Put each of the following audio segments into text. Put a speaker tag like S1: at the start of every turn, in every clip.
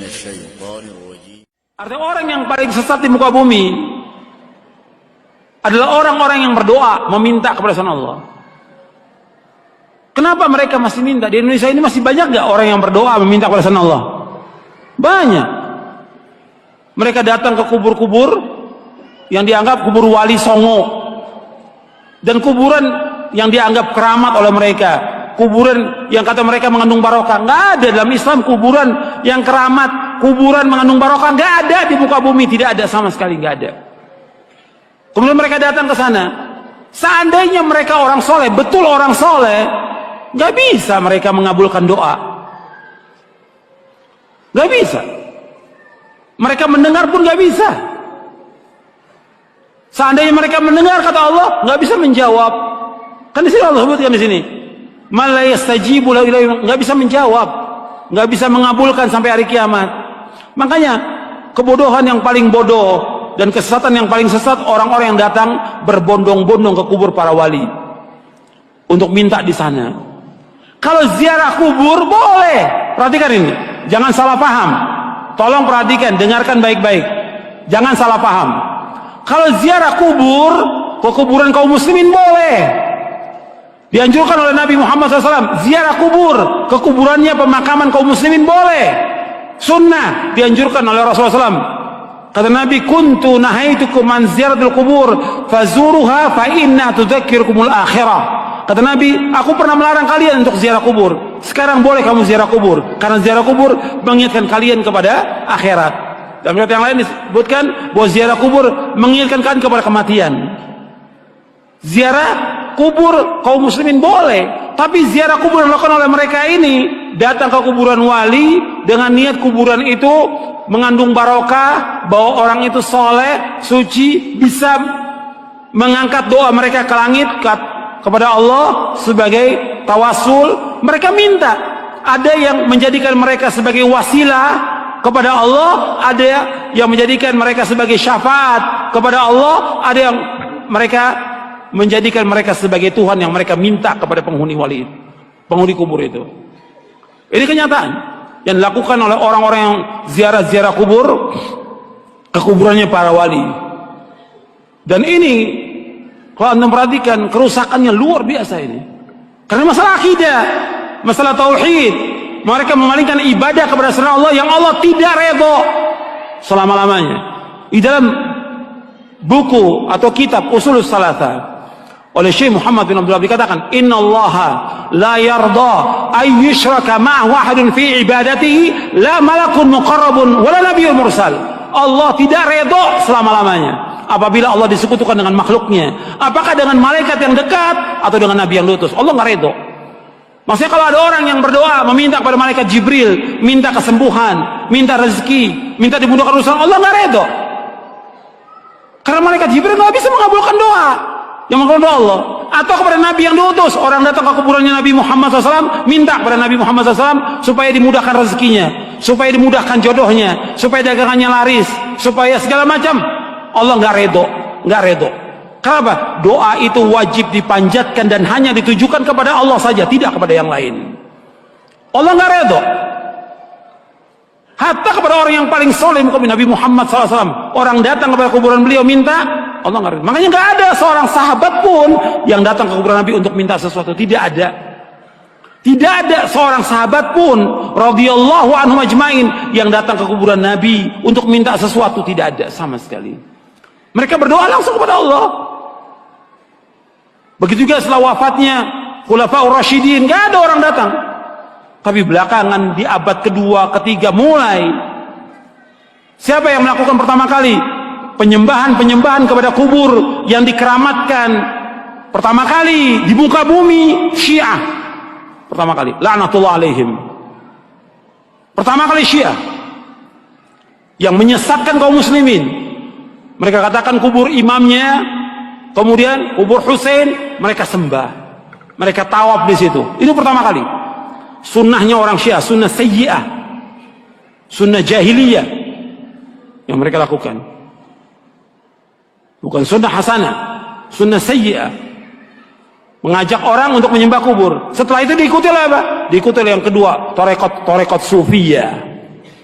S1: الشيطان الرجيم.
S2: Artinya orang yang paling sesat di muka bumi adalah orang-orang yang berdoa meminta kepada selain Allah. Kenapa mereka masih minta? Di Indonesia ini masih banyak gak orang yang berdoa meminta kepada selain Allah? Banyak. Mereka datang ke kubur-kubur yang dianggap kubur wali songo, dan kuburan yang dianggap keramat oleh mereka, kuburan yang kata mereka mengandung barokah. Nggak ada dalam Islam kuburan yang keramat, kuburan mengandung barokah, nggak ada di muka bumi, tidak ada sama sekali, nggak ada. Kemudian mereka datang ke sana. Seandainya mereka orang soleh, betul orang soleh, nggak bisa mereka mengabulkan doa, nggak bisa. Mereka mendengar pun nggak bisa. Seandainya mereka mendengar kata Allah, nggak bisa menjawab. Kan di sini Allah sebutkan di sini, man la yastajibu lahu, nggak bisa menjawab, nggak bisa mengabulkan sampai hari kiamat. Makanya kebodohan yang paling bodoh dan kesesatan yang paling sesat orang-orang yang datang berbondong-bondong ke kubur para wali untuk minta di sana. Kalau ziarah kubur boleh, perhatikan ini, jangan salah paham. Tolong perhatikan, dengarkan baik-baik, jangan salah paham. Kalau ziarah kubur ke kuburan kaum muslimin boleh, dianjurkan oleh Nabi Muhammad SAW. Ziarah kubur ke kuburannya pemakaman kaum muslimin boleh, sunnah, dianjurkan oleh Rasulullah SAW. Kata Nabi, kuntu nahaitukum an ziyaratil kubur fazuruha fa inna tudzakirukumul akhirah. Kata Nabi, aku pernah melarang kalian untuk ziarah kubur, sekarang boleh kamu ziarah kubur, karena ziarah kubur mengingatkan kalian kepada akhirat. Dalam riwayat yang lain disebutkan bahwa ziarah kubur mengingatkan kalian kepada kematian. Ziarah kubur kaum muslimin boleh, tapi ziarah kubur yang dilakukan oleh mereka ini, datang ke kuburan wali dengan niat kuburan itu mengandung barokah, bahwa orang itu soleh, suci, bisa mengangkat doa mereka ke langit kepada Allah sebagai tawasul. Mereka minta, ada yang menjadikan mereka sebagai wasilah kepada Allah, ada yang menjadikan mereka sebagai syafaat kepada Allah, ada yang mereka menjadikan mereka sebagai Tuhan yang mereka minta kepada penghuni wali, penghuni kubur itu. Ini kenyataan yang dilakukan oleh orang-orang yang ziarah-ziarah kubur ke kuburannya para wali. Dan ini kalau anda perhatikan, kerusakannya luar biasa ini. Karena masalah akidah, masalah tauhid, mereka memalingkan ibadah kepada selain Allah yang Allah tidak redha selama-lamanya. Di dalam buku atau kitab Ushulus Tsalatsa oleh Syekh Muhammad bin Abdul Wahhab dikatakan, innallaha la yarda ay yushraka ma'ahu ahadun fi ibadatihi, la malakun muqarrabun wala nabiyyun mursal. Allah tidak redha selama-lamanya apabila Allah disekutukan dengan makhluknya, apakah dengan malaikat yang dekat atau dengan nabi yang diutus. Allah nggak redha. Maksudnya kalau ada orang yang berdoa meminta kepada malaikat Jibril, minta kesembuhan, minta rezeki, minta dimudahkan urusan, Allah nggak redha. Karena malaikat Jibril nggak bisa mengabulkan doa yang mengabulkan doa Allah. Atau kepada nabi yang diutus, orang datang ke kuburannya Nabi Muhammad SAW, minta kepada Nabi Muhammad SAW supaya dimudahkan rezekinya, supaya dimudahkan jodohnya, supaya dagangannya laris, supaya segala macam. Allah nggak redha, nggak redha. Kenapa? Doa itu wajib dipanjatkan dan hanya ditujukan kepada Allah saja, tidak kepada yang lain. Allah nggak redha. Hatta kepada orang yang paling soleh, Nabi Muhammad SAW, orang datang kepada kuburan beliau minta, Allah nggak redha. Makanya nggak ada seorang sahabat pun yang datang ke kuburan Nabi untuk minta sesuatu, tidak ada. Tidak ada seorang sahabat pun radhiyallahu anhum ajmain yang datang ke kuburan Nabi untuk minta sesuatu, tidak ada sama sekali. Mereka berdoa langsung kepada Allah. Begitu juga setelah wafatnya Khulafaur Rasyidin, nggak ada orang datang. Tapi belakangan di abad kedua, ketiga mulai, siapa yang melakukan pertama kali penyembahan kepada kubur yang dikeramatkan? Pertama kali di muka bumi Syiah. Pertama kali, laknatullah alaihim. Pertama kali Syiah yang menyesatkan kaum muslimin. Mereka katakan kubur imamnya, kemudian kubur Husain mereka sembah, mereka tawaf di situ. Itu pertama kali. Sunnahnya orang Syiah, sunnah sayyi'ah, sunnah jahiliyah yang mereka lakukan. Bukan sunnah hasanah, sunnah sayyi'ah. Mengajak orang untuk menyembah kubur. Setelah itu diikuti oleh apa? Diikuti oleh yang kedua, tarekat sufiyah.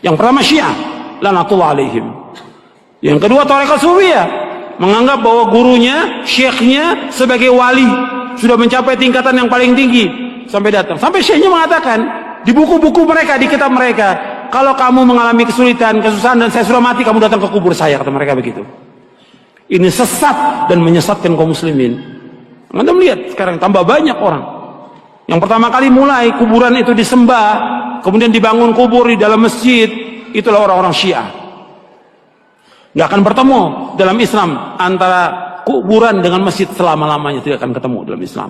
S2: Yang pertama Syiah, lanatullah alaihim. Yang kedua tarekat Sufiyah, menganggap bahwa gurunya, syekhnya sebagai wali, sudah mencapai tingkatan yang paling tinggi sampai datang. Sampai syekhnya mengatakan di buku-buku mereka, di kitab mereka, kalau kamu mengalami kesulitan, kesusahan dan saya sudah mati, kamu datang ke kubur saya, kata mereka begitu. Ini sesat dan menyesatkan kaum muslimin. Anda melihat sekarang tambah banyak orang yang pertama kali mulai kuburan itu disembah, kemudian dibangun kubur di dalam masjid, itulah orang-orang Syiah. Nggak akan bertemu dalam Islam antara kuburan dengan masjid selama-lamanya, tidak akan ketemu dalam Islam.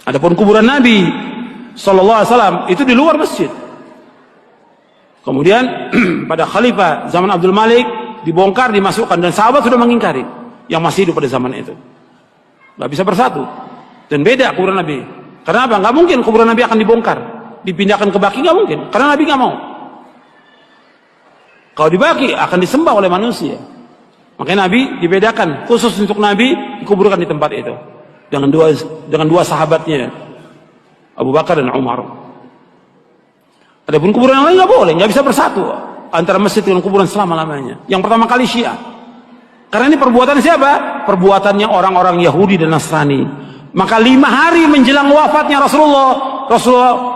S2: Adapun kuburan Nabi sallallahu alaihi wasallam itu di luar masjid. Kemudian pada khalifah zaman Abdul Malik dibongkar, dimasukkan, dan sahabat sudah mengingkari yang masih hidup pada zaman itu. Nggak bisa bersatu dan beda kuburan Nabi. Karena apa? Nggak mungkin kuburan Nabi akan dibongkar, dipindahkan ke Baqi, nggak mungkin. Karena Nabi nggak mau. Kalau di Baqi akan disembah oleh manusia. Makanya Nabi dibedakan khusus untuk Nabi, dikuburkan di tempat itu dengan dua sahabatnya, Abu Bakar dan Umar. Adapun kuburan yang lain nggak boleh, nggak bisa bersatu antara masjid dengan kuburan selama-lamanya. Yang pertama kali Syiah. Karena ini perbuatan siapa? Perbuatannya orang-orang Yahudi dan Nasrani. Maka 5 hari menjelang wafatnya Rasulullah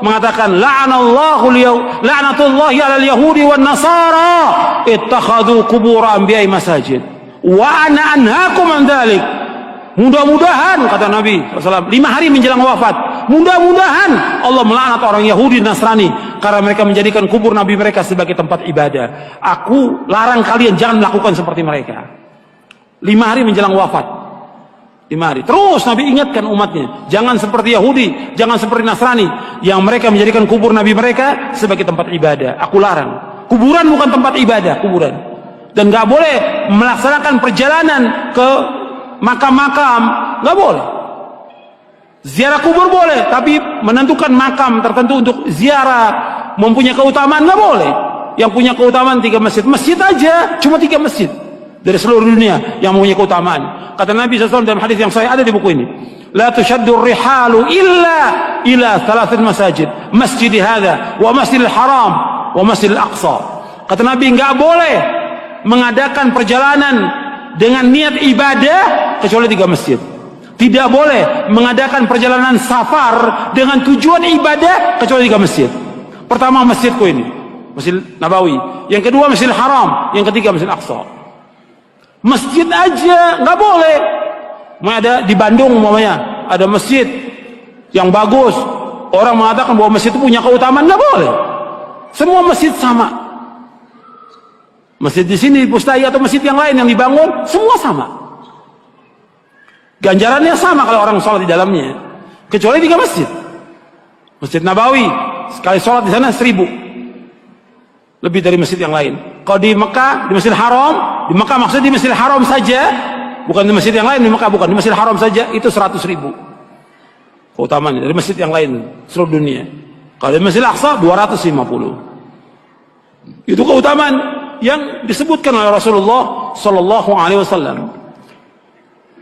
S2: mengatakan, la'natullahi 'alal yahudi wan nasara ittakhadhu qubur anbiya'i masajid wa ana anhaakum an dzalik. Mudah-mudahan, kata Nabi SAW, 5 hari menjelang wafat, mudah-mudahan Allah melaknat orang Yahudi dan Nasrani karena mereka menjadikan kubur Nabi mereka sebagai tempat ibadah. Aku larang kalian jangan melakukan seperti mereka. 5 hari menjelang wafat. 5 hari. Terus Nabi ingatkan umatnya, jangan seperti Yahudi, jangan seperti Nasrani yang mereka menjadikan kubur Nabi mereka sebagai tempat ibadah. Aku larang. Kuburan bukan tempat ibadah, kuburan. Dan gak boleh melaksanakan perjalanan ke makam-makam, gak boleh. Ziarah kubur boleh, tapi menentukan makam tertentu untuk ziarah mempunyai keutamaan gak boleh. Yang punya keutamaan 3 masjid. Masjid aja, cuma 3 masjid dari seluruh dunia yang mempunyai keutamaan. Kata Nabi SAW dalam hadis yang saya ada di buku ini, la tushaddu rihalu illa ila 3 masajid, masjid hadza wa masjidil haram wa masjidil aqsa. Kata Nabi, enggak boleh mengadakan perjalanan dengan niat ibadah kecuali 3 masjid. Tidak boleh mengadakan perjalanan safar dengan tujuan ibadah kecuali 3 masjid. Pertama masjidku ini, Masjid Nabawi. Yang kedua Masjidil Haram. Yang ketiga Masjid Aqsa. Masjid aja nggak boleh. Ada di Bandung umpamanya ada masjid yang bagus, orang mengatakan bahwa masjid itu punya keutamaan, nggak boleh. Semua masjid sama. Masjid di sini, Pustai atau masjid yang lain yang dibangun, semua sama. Ganjarannya sama kalau orang sholat di dalamnya, kecuali 3 masjid. Masjid Nabawi sekali sholat di sana 1000 lebih dari masjid yang lain. Kalau di Mekah, di Masjidil Haram, di Mekah maksudnya di Masjidil Haram saja, bukan di masjid yang lain. Di Mekah bukan, di Masjidil Haram saja itu 100.000 keutamaan dari masjid yang lain seluruh dunia. Kalau di Masjidil Aqsa 250. Itu keutamaan yang disebutkan oleh Rasulullah Sallallahu Alaihi Wasallam.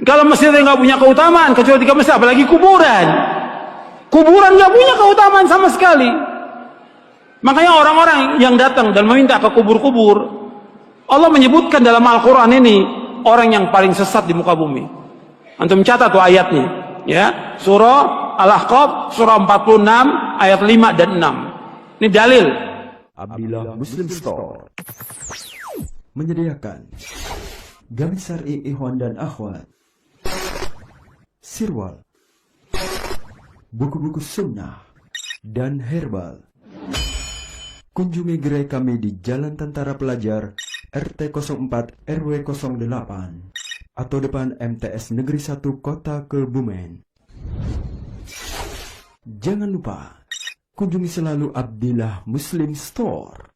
S2: Kalau masjid yang nggak punya keutamaan kecuali 3 masjid, apalagi kuburan. Kuburan nggak punya keutamaan sama sekali. Makanya orang-orang yang datang dan meminta ke kubur-kubur, Allah menyebutkan dalam Al-Quran ini orang yang paling sesat di muka bumi. Antum catat tuh ayatnya, ya, surah Al-Ahqaf, surah 46 ayat 5 dan 6. Ini dalil.
S1: Abdillah Muslim Store menyediakan gamis syar'i ikhwan dan akhwat, sirwal, buku-buku sunnah, dan herbal. Kunjungi gerai kami di Jalan Tentara Pelajar RT 04 RW 08 atau depan MTS Negeri 1 Kota Kebumen. Jangan lupa kunjungi selalu Abdillah Muslim Store.